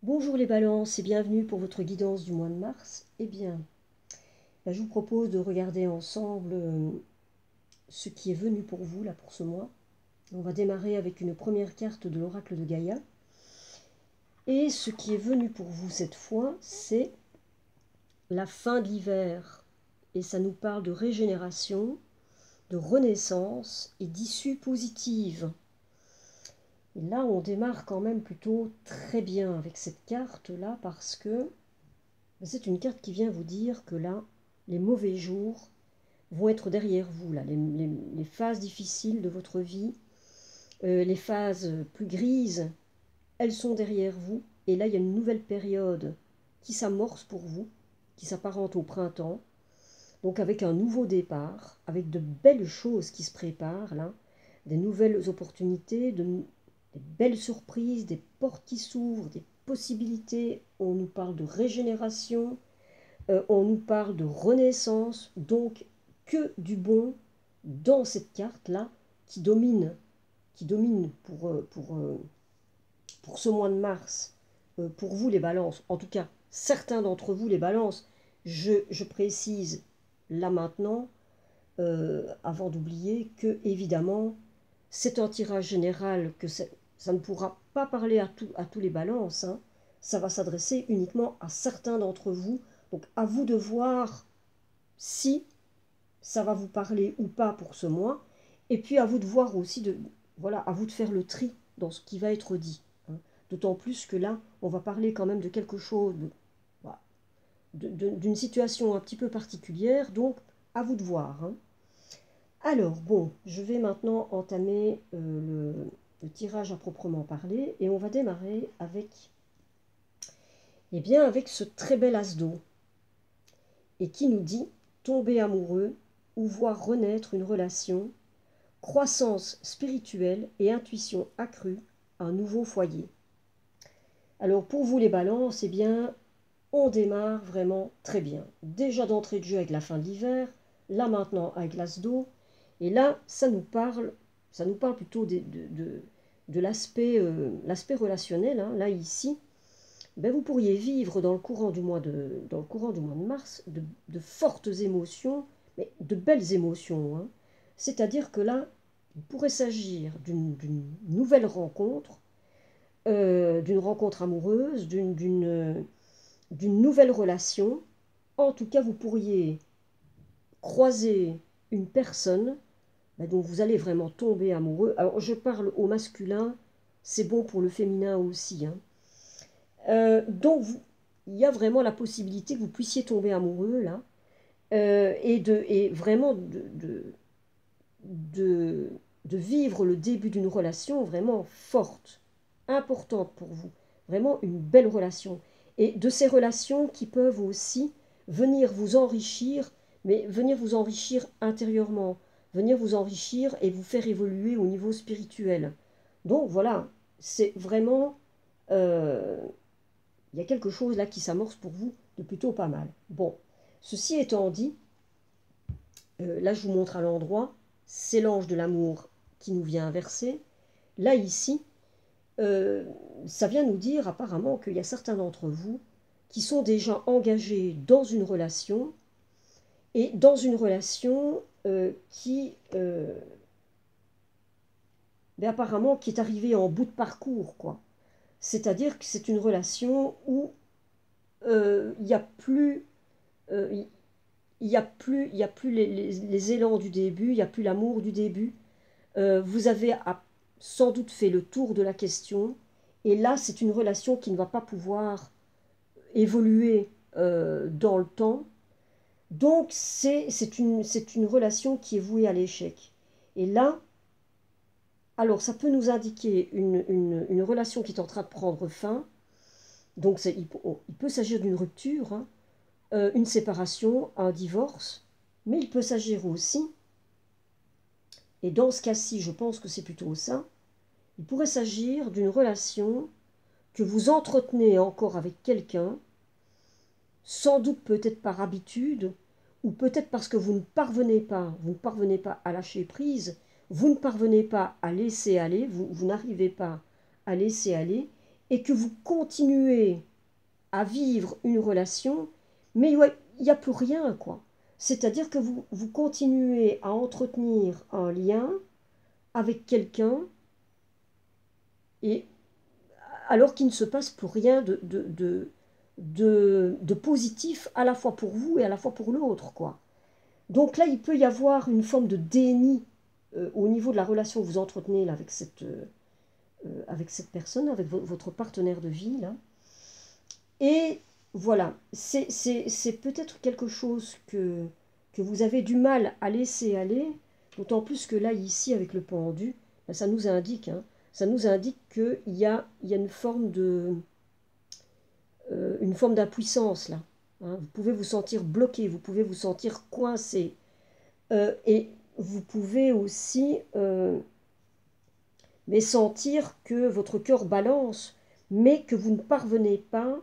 Bonjour les balances et bienvenue pour votre guidance du mois de mars. Je vous propose de regarder ensemble ce qui est venu pour vous là pour ce mois. On va démarrer avec une première carte de l'oracle de Gaïa. Et ce qui est venu pour vous cette fois, c'est la fin de l'hiver. Et ça nous parle de régénération, de renaissance et d'issue positive. Et là, on démarre quand même plutôt très bien avec cette carte-là parce que c'est une carte qui vient vous dire que là, les mauvais jours vont être derrière vous, là, les phases difficiles de votre vie, les phases plus grises, elles sont derrière vous. Et là, il y a une nouvelle période qui s'amorce pour vous, qui s'apparente au printemps. Donc avec un nouveau départ, avec de belles choses qui se préparent, là, des nouvelles opportunités, des belles surprises, des portes qui s'ouvrent, des possibilités. On nous parle de régénération, on nous parle de renaissance, donc que du bon dans cette carte-là qui domine pour ce mois de mars, pour vous les balances, en tout cas certains d'entre vous les balances, je précise là maintenant, avant d'oublier que évidemment c'est un tirage général, que ça ne pourra pas parler à tous les balances, hein. Ça va s'adresser uniquement à certains d'entre vous. Donc à vous de voir si ça va vous parler ou pas pour ce mois. Et puis à vous de voir aussi, voilà, à vous de faire le tri dans ce qui va être dit, hein. D'autant plus que là, on va parler quand même de quelque chose, voilà, d'une situation un petit peu particulière. Donc à vous de voir, hein. Alors bon, je vais maintenant entamer le tirage à proprement parler. Et on va démarrer avec ce très bel as d'eau. Et qui nous dit tomber amoureux ou voir renaître une relation, croissance spirituelle et intuition accrue, un nouveau foyer. Alors pour vous les balances, on démarre vraiment très bien. Déjà d'entrée de jeu avec la fin de l'hiver, là maintenant avec l'as d'eau, et là ça nous parle plutôt de l'aspect relationnel, hein. Là ici, vous pourriez vivre dans le courant du mois de mars de fortes émotions, mais de belles émotions, hein. C'est-à-dire que là, il pourrait s'agir d'une nouvelle rencontre, d'une rencontre amoureuse, d'une nouvelle relation. En tout cas, vous pourriez croiser une personne dont vous allez vraiment tomber amoureux. Alors, je parle au masculin, c'est bon pour le féminin aussi, hein. Donc, il y a vraiment la possibilité que vous puissiez tomber amoureux, là, et vraiment de, de vivre le début d'une relation vraiment forte, importante pour vous. Vraiment une belle relation. Et de ces relations qui peuvent aussi venir vous enrichir, mais venir vous enrichir intérieurement, venir vous enrichir et vous faire évoluer au niveau spirituel. Donc voilà, c'est vraiment... euh, il y a quelque chose là qui s'amorce pour vous de plutôt pas mal. Bon, ceci étant dit, là je vous montre à l'endroit, c'est l'ange de l'amour qui nous vient inverser. Là ici, euh, ça vient nous dire apparemment qu'il y a certains d'entre vous qui sont déjà engagés dans une relation, et dans une relation apparemment qui est arrivée en bout de parcours, quoi. C'est-à-dire que c'est une relation où il n'y a plus... euh, il y a plus les élans du début, il n'y a plus l'amour du début. Vous avez sans doute fait le tour de la question. Et là, c'est une relation qui ne va pas pouvoir évoluer dans le temps. Donc, c'est une relation qui est vouée à l'échec. Et là, alors, ça peut nous indiquer une relation qui est en train de prendre fin. Donc, il peut s'agir d'une rupture, hein, une séparation, un divorce. Mais il peut s'agir aussi, et dans ce cas-ci, je pense que c'est plutôt ça, il pourrait s'agir d'une relation que vous entretenez encore avec quelqu'un, sans doute peut-être par habitude, ou peut-être parce que vous ne parvenez pas à lâcher prise, vous ne parvenez pas à laisser aller, vous n'arrivez pas à laisser aller, et que vous continuez à vivre une relation, mais il n'y a plus rien, quoi. C'est-à-dire que vous continuez à entretenir un lien avec quelqu'un, et alors qu'il ne se passe plus rien de positif, à la fois pour vous et à la fois pour l'autre, quoi. Donc là, il peut y avoir une forme de déni au niveau de la relation que vous entretenez là, avec cette personne, avec votre partenaire de vie, là. Et voilà, c'est peut-être quelque chose que vous avez du mal à laisser aller, d'autant plus que là, ici, avec le pendu, ça nous indique, hein, ça nous indique qu'il y a une forme d'impuissance là. Hein. Vous pouvez vous sentir bloqué, vous pouvez vous sentir coincé. Et vous pouvez aussi mais sentir que votre cœur balance, mais que vous ne parvenez pas,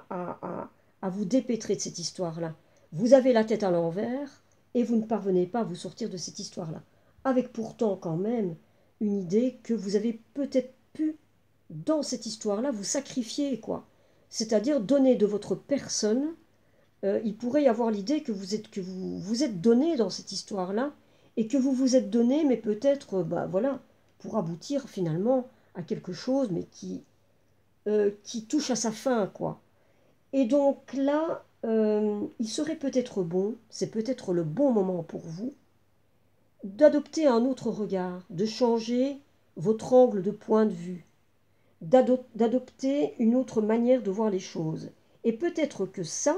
à vous dépêtrer de cette histoire-là. Vous avez la tête à l'envers et vous ne parvenez pas à vous sortir de cette histoire-là. Avec pourtant quand même une idée que vous avez peut-être pu, dans cette histoire-là, vous sacrifier, quoi. C'est-à-dire donner de votre personne. Il pourrait y avoir l'idée que vous êtes donné dans cette histoire-là et que vous vous êtes donné, mais peut-être, voilà, pour aboutir finalement à quelque chose, mais qui touche à sa fin, quoi. Et donc là, il serait peut-être bon, c'est peut-être le bon moment pour vous, d'adopter un autre regard, de changer votre angle de point de vue, d'adopter une autre manière de voir les choses. Et peut-être que ça,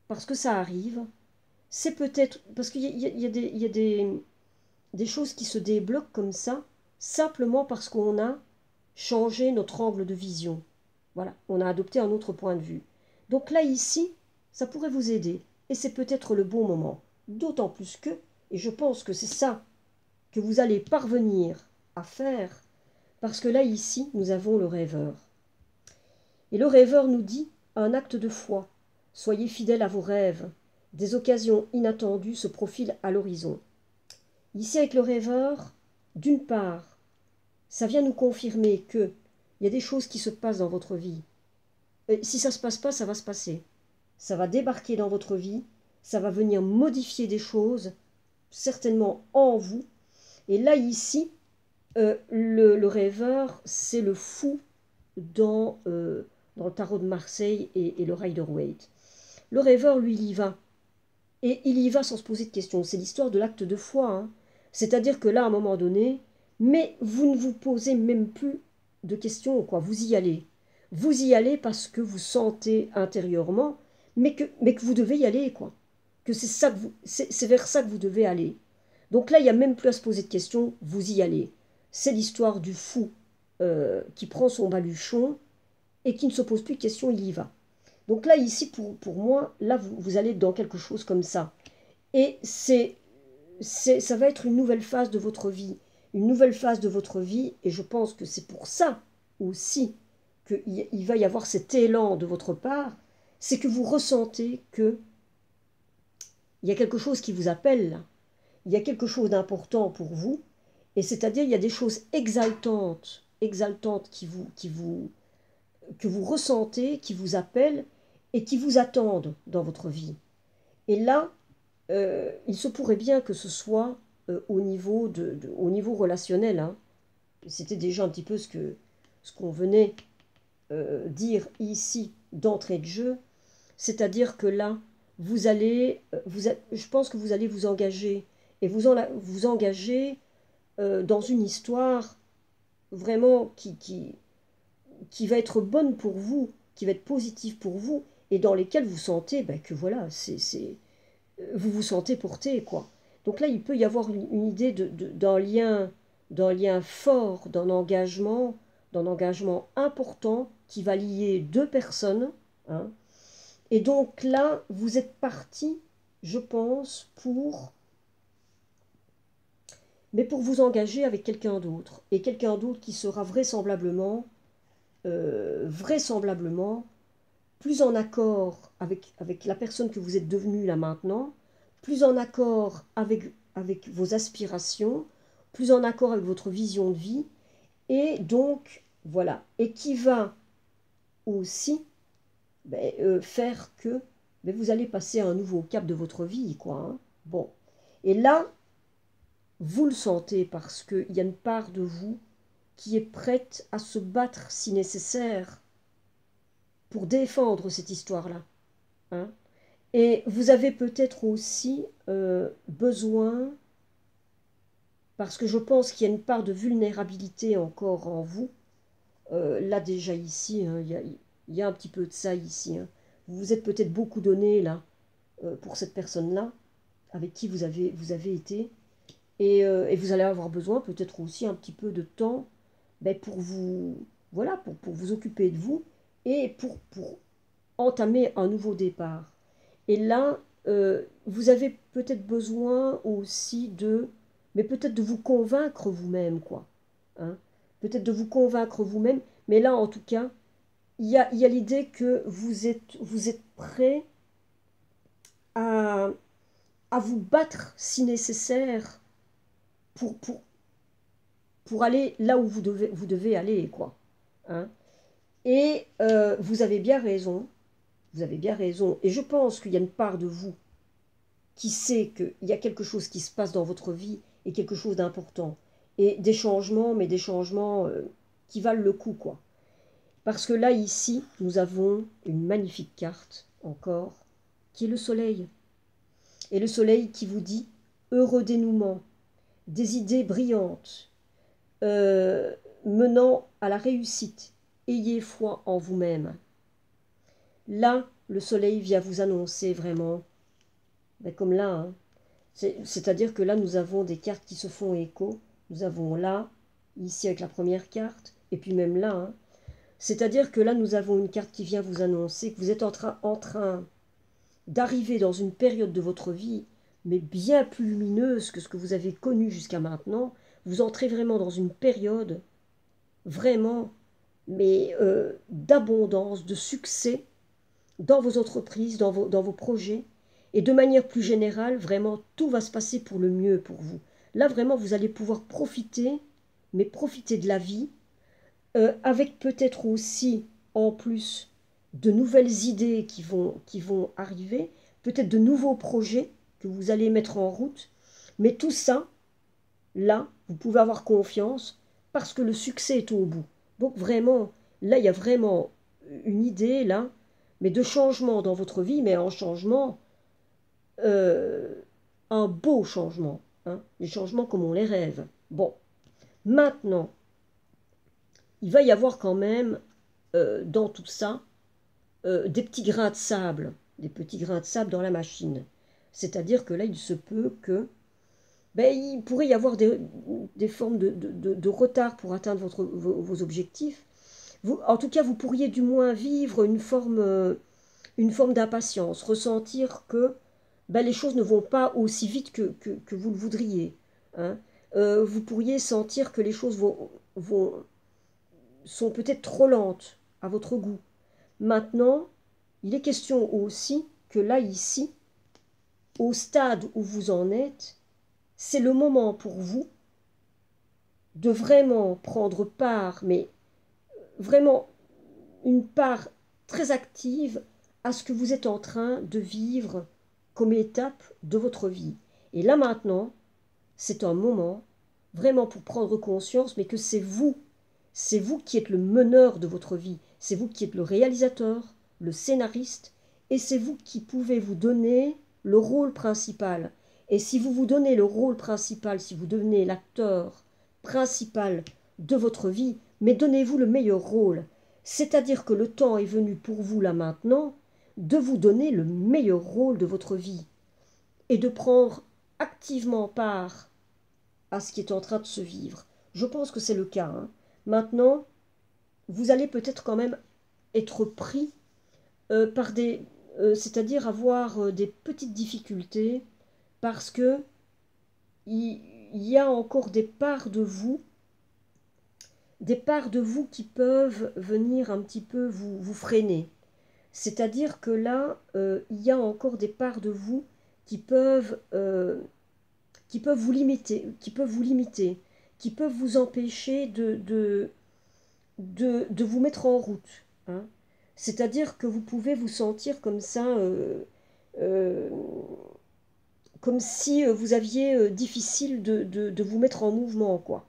parce que ça arrive, c'est peut-être, parce qu'il y a des choses qui se débloquent comme ça, simplement parce qu'on a changé notre angle de vision. Voilà, on a adopté un autre point de vue. Donc là, ici, ça pourrait vous aider. Et c'est peut-être le bon moment. D'autant plus que, et je pense que c'est ça que vous allez parvenir à faire, parce que là, ici, nous avons le rêveur. Et le rêveur nous dit un acte de foi. Soyez fidèles à vos rêves. Des occasions inattendues se profilent à l'horizon. Ici, avec le rêveur, d'une part, ça vient nous confirmer qu'il y a des choses qui se passent dans votre vie. Et si ça ne se passe pas, ça va se passer. Ça va débarquer dans votre vie, ça va venir modifier des choses, certainement en vous. Et là, ici, le rêveur, c'est le fou dans le tarot de Marseille et le Rider-Waite. Le rêveur, lui, il y va. Et il y va sans se poser de questions. C'est l'histoire de l'acte de foi. Hein. C'est-à-dire que là, à un moment donné, mais vous ne vous posez même plus de questions, quoi. Vous y allez. Vous y allez parce que vous sentez intérieurement, mais que vous devez y aller, quoi. Que c'est vers ça que vous devez aller. Donc là, il n'y a même plus à se poser de questions, vous y allez. C'est l'histoire du fou qui prend son baluchon et qui ne se pose plus de questions, il y va. Donc là, ici, pour moi, là, vous allez dans quelque chose comme ça. Et ça va être une nouvelle phase de votre vie. Une nouvelle phase de votre vie. Et je pense que c'est pour ça aussi qu'il va y avoir cet élan de votre part. C'est que vous ressentez qu'il y a quelque chose qui vous appelle là. Il y a quelque chose d'important pour vous. Et c'est-à-dire, il y a des choses exaltantes que vous ressentez, qui vous appellent et qui vous attendent dans votre vie. Et là, il se pourrait bien que ce soit au niveau relationnel. Hein. C'était déjà un petit peu ce qu'on venait dire ici d'entrée de jeu. C'est-à-dire que là, je pense que vous allez vous engager. Et vous engager dans une histoire vraiment qui va être bonne pour vous, qui va être positive pour vous, et dans lesquelles vous sentez que voilà, vous vous sentez porté, quoi. Donc là, il peut y avoir une idée d'un lien fort, d'un engagement important qui va lier deux personnes. Hein. Et donc là, vous êtes parti, je pense, pour vous engager avec quelqu'un d'autre. Et quelqu'un d'autre qui sera vraisemblablement plus en accord avec la personne que vous êtes devenue là maintenant, plus en accord avec vos aspirations, plus en accord avec votre vision de vie, Et donc, voilà, et qui va aussi faire que vous allez passer à un nouveau cap de votre vie, quoi. Hein. Bon, et là, vous le sentez parce qu'il y a une part de vous qui est prête à se battre si nécessaire pour défendre cette histoire-là. Hein. Et vous avez peut-être aussi besoin, parce que je pense qu'il y a une part de vulnérabilité encore en vous, là déjà ici, hein, il y a un petit peu de ça ici. Hein. Vous vous êtes peut-être beaucoup donné là, pour cette personne-là, avec qui vous avez été, et vous allez avoir besoin peut-être aussi un petit peu de temps pour vous, voilà, pour vous occuper de vous, et pour entamer un nouveau départ. Et là, vous avez peut-être besoin aussi mais peut-être de vous convaincre vous-même, quoi. Hein. Peut-être de vous convaincre vous-même, mais là, en tout cas, il y a l'idée que vous êtes prêt à, à vous battre si nécessaire pour, pour, pour aller là où vous devez aller, quoi. Hein. Et vous avez bien raison, vous avez bien raison. Et je pense qu'il y a une part de vous qui sait qu'il y a quelque chose qui se passe dans votre vie et quelque chose d'important. Et des changements, mais des changements qui valent le coup, quoi. Parce que là, ici, nous avons une magnifique carte, encore, qui est le soleil. Et le soleil qui vous dit heureux dénouement, des idées brillantes, euh, menant à la réussite. Ayez foi en vous-même. Là, le soleil vient vous annoncer vraiment, comme là, hein, c'est-à-dire que là, nous avons des cartes qui se font écho. Nous avons là, ici avec la première carte, et puis même là. Hein. C'est-à-dire que là, nous avons une carte qui vient vous annoncer que vous êtes en train d'arriver dans une période de votre vie, mais bien plus lumineuse que ce que vous avez connu jusqu'à maintenant. Vous entrez vraiment dans une période, vraiment, mais d'abondance, de succès dans vos entreprises, dans vos projets. Et de manière plus générale, vraiment, tout va se passer pour le mieux pour vous. Là, vraiment, vous allez pouvoir profiter, mais profiter de la vie, avec peut-être aussi, en plus, de nouvelles idées qui vont arriver, peut-être de nouveaux projets que vous allez mettre en route. Mais tout ça, là, vous pouvez avoir confiance parce que le succès est au bout. Donc vraiment, là, il y a vraiment une idée, là, mais de changement dans votre vie, mais un changement, euh, un beau changement. Hein, des changements comme on les rêve. Bon, maintenant, il va y avoir quand même, dans tout ça, des petits grains de sable, des petits grains de sable dans la machine. C'est-à-dire que là, il se peut que il pourrait y avoir des formes de retard pour atteindre vos objectifs. En tout cas, vous pourriez du moins vivre une forme d'impatience, ressentir que les choses ne vont pas aussi vite que vous le voudriez. Hein. Vous pourriez sentir que les choses sont peut-être trop lentes à votre goût. Maintenant, il est question aussi que là, ici, au stade où vous en êtes, c'est le moment pour vous de vraiment prendre part, mais vraiment une part très active à ce que vous êtes en train de vivre comme étape de votre vie. Et là maintenant, c'est un moment vraiment pour prendre conscience, mais que c'est vous qui êtes le meneur de votre vie, c'est vous qui êtes le réalisateur, le scénariste, et c'est vous qui pouvez vous donner le rôle principal. Et si vous vous donnez le rôle principal, si vous devenez l'acteur principal de votre vie, mais donnez-vous le meilleur rôle. C'est-à-dire que le temps est venu pour vous là maintenant de vous donner le meilleur rôle de votre vie et de prendre activement part à ce qui est en train de se vivre. Je pense que c'est le cas. Hein. Maintenant, vous allez peut-être quand même être pris par c'est-à-dire avoir des petites difficultés parce que il y a encore des parts de vous qui peuvent venir un petit peu vous freiner. C'est-à-dire que là, il y a encore des parts de vous qui peuvent vous limiter, qui peuvent vous empêcher de vous mettre en route. Hein. C'est-à-dire que vous pouvez vous sentir comme ça, euh, comme si vous aviez difficile de vous mettre en mouvement, quoi.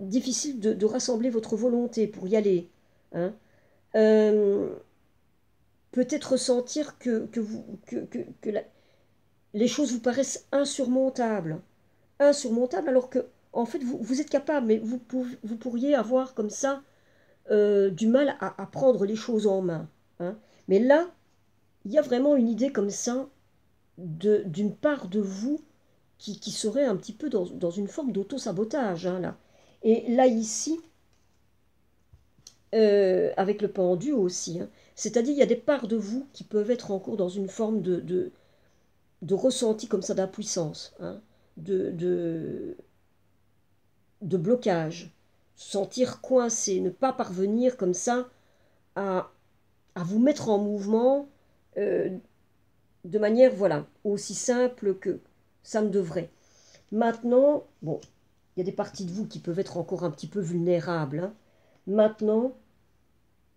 Difficile de rassembler votre volonté pour y aller. Hein. Euh, Peut-être ressentir que les choses vous paraissent insurmontables. Insurmontables alors que, en fait, vous êtes capable, mais vous pourriez avoir comme ça du mal à prendre les choses en main. Hein. Mais là, il y a vraiment une idée comme ça d'une part de vous qui serait un petit peu dans une forme d'auto-sabotage. Hein, là. Et là, ici, avec le pendu aussi, hein, c'est-à-dire il y a des parts de vous qui peuvent être en cours dans une forme de ressenti comme ça d'impuissance, hein, de, de, de blocage, sentir coincé, ne pas parvenir comme ça à, à vous mettre en mouvement euh, de manière, voilà, aussi simple que ça ne devrait. Maintenant, bon, il y a des parties de vous qui peuvent être encore un petit peu vulnérables. Hein. Maintenant,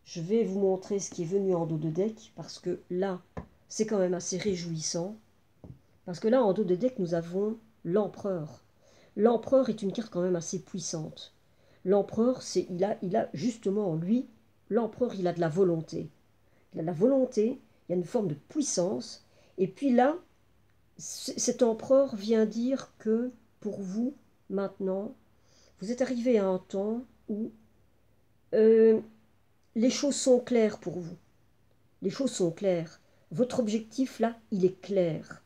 je vais vous montrer ce qui est venu en dos de deck, parce que là, c'est quand même assez réjouissant. Parce que là, en dos de deck, nous avons l'empereur. L'empereur est une carte quand même assez puissante. L'empereur, il a justement en lui, l'empereur, il a de la volonté. Il a de la volonté, il y a une forme de puissance. Et puis là, cet empereur vient dire que pour vous, maintenant, vous êtes arrivé à un temps où euh, les choses sont claires pour vous. Les choses sont claires. Votre objectif, là, il est clair.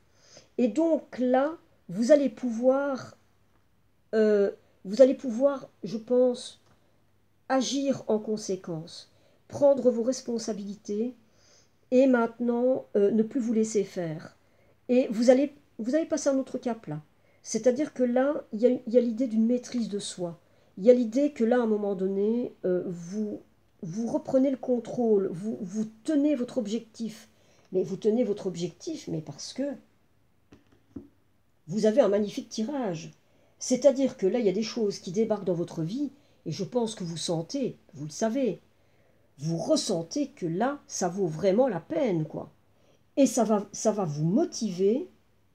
Et donc là, vous allez pouvoir, euh, je pense, agir en conséquence, prendre vos responsabilités et maintenant ne plus vous laisser faire. Et vous allez passer un autre cap là. C'est-à-dire que là, il y a l'idée d'une maîtrise de soi. Il y a l'idée que là, à un moment donné, vous reprenez le contrôle, vous tenez votre objectif. Mais vous tenez votre objectif, mais parce que vous avez un magnifique tirage. C'est-à-dire que là, il y a des choses qui débarquent dans votre vie, et je pense que vous sentez, vous le savez, vous ressentez que là, ça vaut vraiment la peine, quoi. Et ça va vous motiver,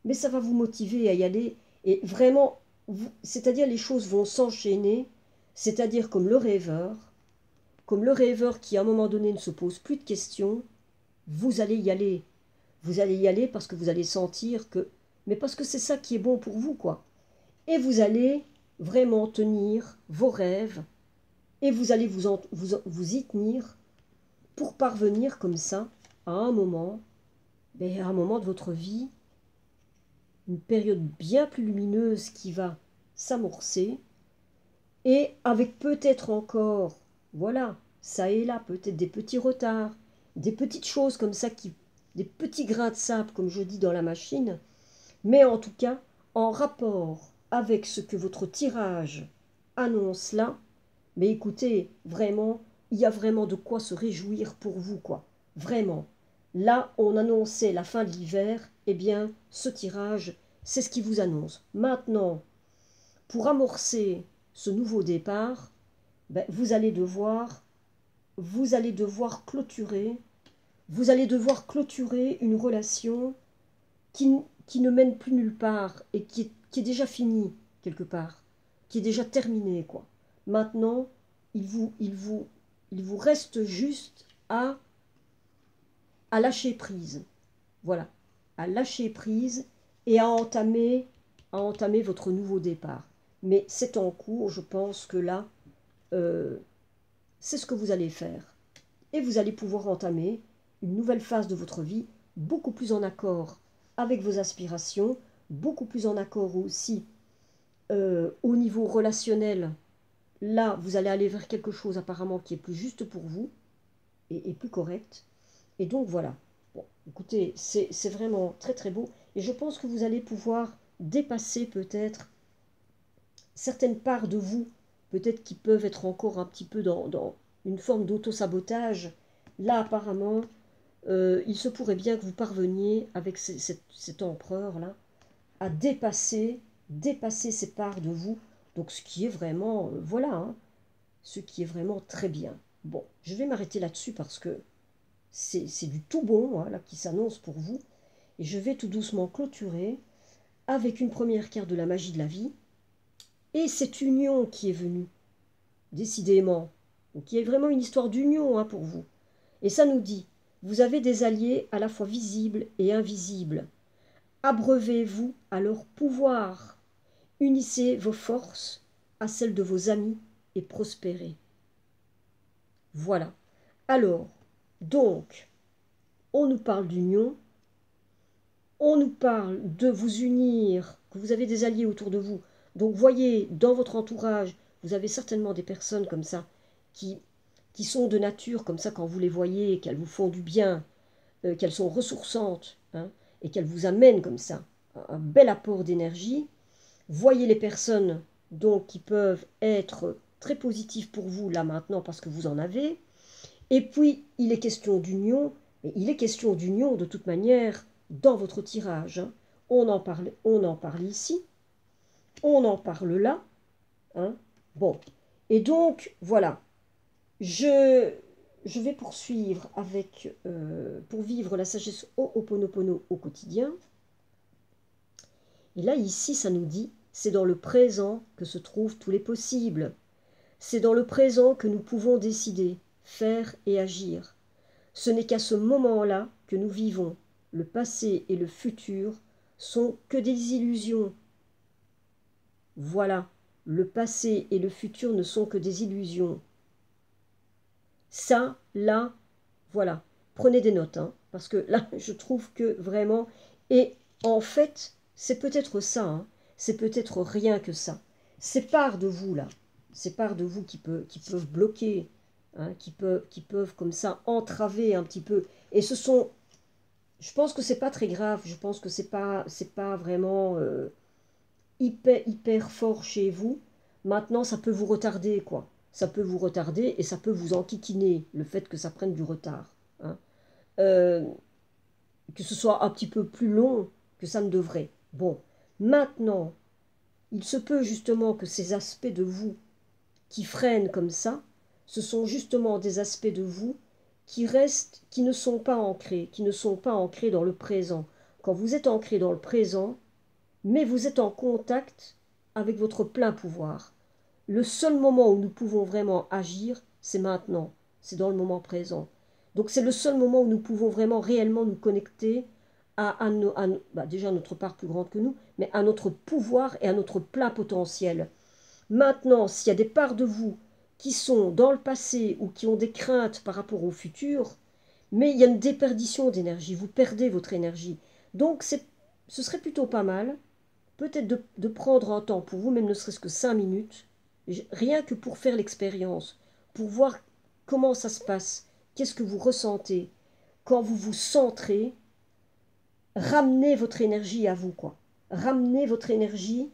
mais ça va vous motiver à y aller. Et vraiment, c'est-à-dire les choses vont s'enchaîner, c'est-à-dire comme le rêveur qui à un moment donné ne se pose plus de questions, vous allez y aller. Vous allez y aller parce que vous allez sentir que... Mais parce que c'est ça qui est bon pour vous, quoi. Et vous allez vraiment tenir vos rêves et vous allez vous y tenir pour parvenir comme ça à un moment, à un moment de votre vie, une période bien plus lumineuse qui va s'amorcer et avec peut-être encore, voilà, ça et là, peut-être des petits retards, des petites choses comme ça, des petits grains de sable, comme je dis dans la machine, mais en tout cas, en rapport avec ce que votre tirage annonce là, mais écoutez, vraiment, il y a vraiment de quoi se réjouir pour vous, quoi. Vraiment. Là, on annonçait la fin de l'hiver, eh bien, ce tirage, c'est ce qui vous annonce. Maintenant, pour amorcer ce nouveau départ, vous allez devoir clôturer une relation qui ne mène plus nulle part et qui est déjà finie quelque part, qui est déjà terminée, quoi. Maintenant, il vous, il vous, il vous reste juste à lâcher prise. Voilà, à lâcher prise et à entamer votre nouveau départ. Mais c'est en cours, je pense que là, euh, c'est ce que vous allez faire. Et vous allez pouvoir entamer une nouvelle phase de votre vie, beaucoup plus en accord avec vos aspirations, beaucoup plus en accord aussi au niveau relationnel. Là, vous allez aller vers quelque chose apparemment qui est plus juste pour vous et plus correct. Et donc voilà. Bon, écoutez, c'est vraiment très très beau. Et je pense que vous allez pouvoir dépasser peut-être certaines parts de vous, peut-être qui peuvent être encore un petit peu dans une forme d'auto-sabotage. Là, apparemment, il se pourrait bien que vous parveniez, avec cet empereur-là, à dépasser ces parts de vous Donc ce qui est vraiment, voilà, hein, ce qui est vraiment très bien. Bon, je vais m'arrêter là-dessus parce que c'est du tout bon, hein, là, qui s'annonce pour vous. Et je vais tout doucement clôturer avec une première carte de la magie de la vie. Et cette union qui est venue, décidément, donc qui est vraiment une histoire d'union, hein, pour vous. Et ça nous dit, vous avez des alliés à la fois visibles et invisibles. Abreuvez-vous à leur pouvoir. Unissez vos forces à celles de vos amis et prospérez. Voilà. Alors, donc, on nous parle d'union, on nous parle de vous unir, que vous avez des alliés autour de vous. Donc, voyez, dans votre entourage, vous avez certainement des personnes comme ça, qui sont de nature, comme ça, quand vous les voyez, qu'elles vous font du bien, qu'elles sont ressourçantes, hein, et qu'elles vous amènent comme ça un bel apport d'énergie. Voyez les personnes donc qui peuvent être très positives pour vous là maintenant parce que vous en avez. Et puis, il est question d'union, mais il est question d'union de toute manière dans votre tirage, hein. On en parle ici, on en parle là, hein. Bon, et donc, voilà, je, je vais poursuivre avec, pour vivre la sagesse Ho'oponopono au quotidien. Et là, ici, ça nous dit, c'est dans le présent que se trouvent tous les possibles. C'est dans le présent que nous pouvons décider, faire et agir. Ce n'est qu'à ce moment-là que nous vivons. Le passé et le futur sont que des illusions. Voilà, le passé et le futur ne sont que des illusions. Ça, là, voilà. Prenez des notes, hein, parce que là, je trouve que vraiment... Et en fait, c'est peut-être ça, hein, c'est peut-être rien que ça. Ces parts de vous, là, ces parts de vous qui peuvent bloquer, hein, qui peuvent comme ça entraver un petit peu. Et ce sont... Je pense que c'est pas très grave, je pense que c'est pas vraiment hyper fort chez vous. Maintenant, ça peut vous retarder, quoi. Ça peut vous retarder et ça peut vous enquiquiner, le fait que ça prenne du retard, hein. Euh, que ce soit un petit peu plus long que ça ne devrait. Bon, maintenant, il se peut justement que ces aspects de vous qui freinent comme ça, ce sont justement des aspects de vous qui restent, qui ne sont pas ancrés dans le présent. Quand vous êtes ancré dans le présent, mais vous êtes en contact avec votre plein pouvoir. Le seul moment où nous pouvons vraiment agir, c'est maintenant, c'est dans le moment présent. Donc c'est le seul moment où nous pouvons vraiment réellement nous connecter déjà à notre part plus grande que nous, mais à notre pouvoir et à notre plein potentiel. Maintenant, s'il y a des parts de vous qui sont dans le passé ou qui ont des craintes par rapport au futur, mais il y a une déperdition d'énergie, vous perdez votre énergie. Donc ce serait plutôt pas mal, peut-être de prendre un temps pour vous, même ne serait-ce que 5 minutes, rien que pour faire l'expérience, pour voir comment ça se passe, qu'est-ce que vous ressentez. Quand vous vous centrez, ramenez votre énergie à vous, quoi. Ramenez votre énergie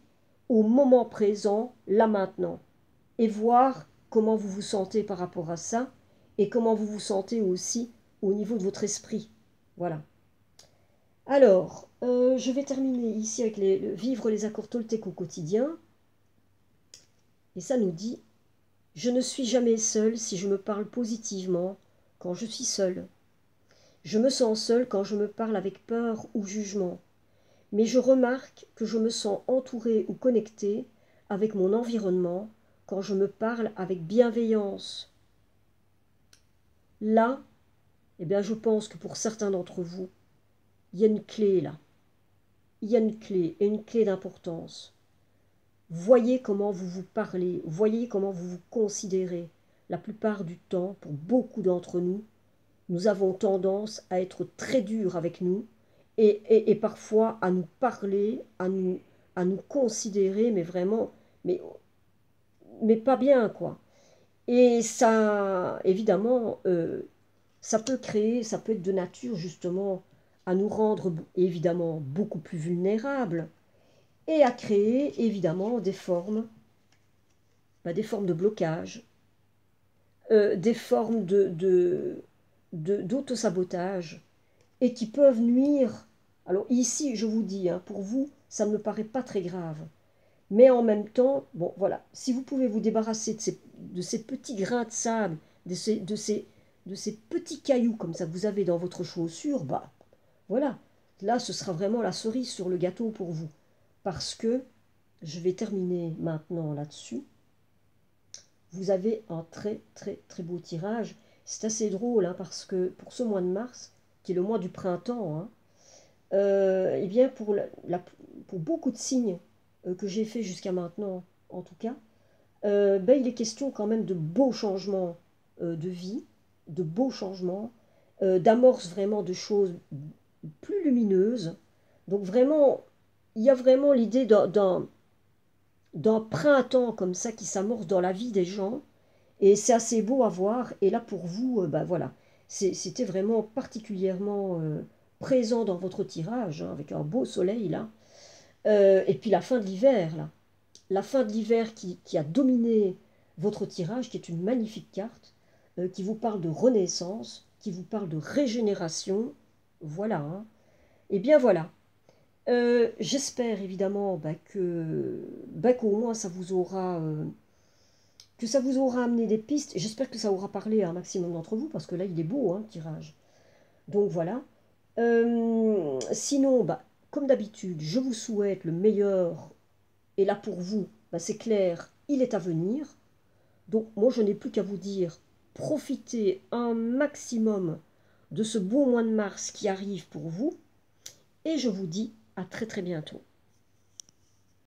au moment présent, là maintenant, et voir comment vous vous sentez par rapport à ça, et comment vous vous sentez aussi au niveau de votre esprit. Voilà. Alors, je vais terminer ici avec vivre les accords toltèques au quotidien. Et ça nous dit, je ne suis jamais seul si je me parle positivement quand je suis seul. Je me sens seul quand je me parle avec peur ou jugement. Mais je remarque que je me sens entouré ou connecté avec mon environnement quand je me parle avec bienveillance. Là, eh bien, je pense que pour certains d'entre vous, il y a une clé là. Il y a une clé, et une clé d'importance. Voyez comment vous vous parlez, voyez comment vous vous considérez. La plupart du temps, pour beaucoup d'entre nous, nous avons tendance à être très durs avec nous et parfois à nous parler, à nous considérer, mais vraiment, mais pas bien, quoi. Et ça, évidemment, ça peut être de nature justement à nous rendre évidemment beaucoup plus vulnérables et à créer évidemment des formes de blocage, des formes d'auto-sabotage et qui peuvent nuire. Alors ici, je vous dis, hein, pour vous, ça ne me paraît pas très grave. Mais en même temps, bon, voilà, si vous pouvez vous débarrasser de ces petits grains de sable, de ces petits cailloux comme ça que vous avez dans votre chaussure, bah, voilà. Là, ce sera vraiment la cerise sur le gâteau pour vous. Parce que, je vais terminer maintenant là-dessus, vous avez un très très très beau tirage. C'est assez drôle, hein, parce que pour ce mois de mars, qui est le mois du printemps, hein, eh bien pour beaucoup de signes que j'ai fait jusqu'à maintenant, en tout cas, ben, il est question quand même de beaux changements de vie, de beaux changements, d'amorce vraiment de choses plus lumineuses. Donc vraiment, il y a vraiment l'idée d'un printemps comme ça qui s'amorce dans la vie des gens. Et c'est assez beau à voir. Et là, pour vous, ben voilà, c'était vraiment particulièrement présent dans votre tirage, hein, avec un beau soleil là. Et puis la fin de l'hiver, là. La fin de l'hiver qui a dominé votre tirage, qui est une magnifique carte, qui vous parle de renaissance, qui vous parle de régénération. Voilà, hein. Et bien voilà. J'espère évidemment bah, qu'au moins que ça vous aura amené des pistes. J'espère que ça aura parlé à un maximum d'entre vous, parce que là, il est beau, hein, le tirage. Donc voilà. Sinon, bah, comme d'habitude, je vous souhaite le meilleur. Et là, pour vous, bah, c'est clair, il est à venir. Donc moi, je n'ai plus qu'à vous dire, profitez un maximum de ce beau mois de mars qui arrive pour vous. Et je vous dis à très très bientôt.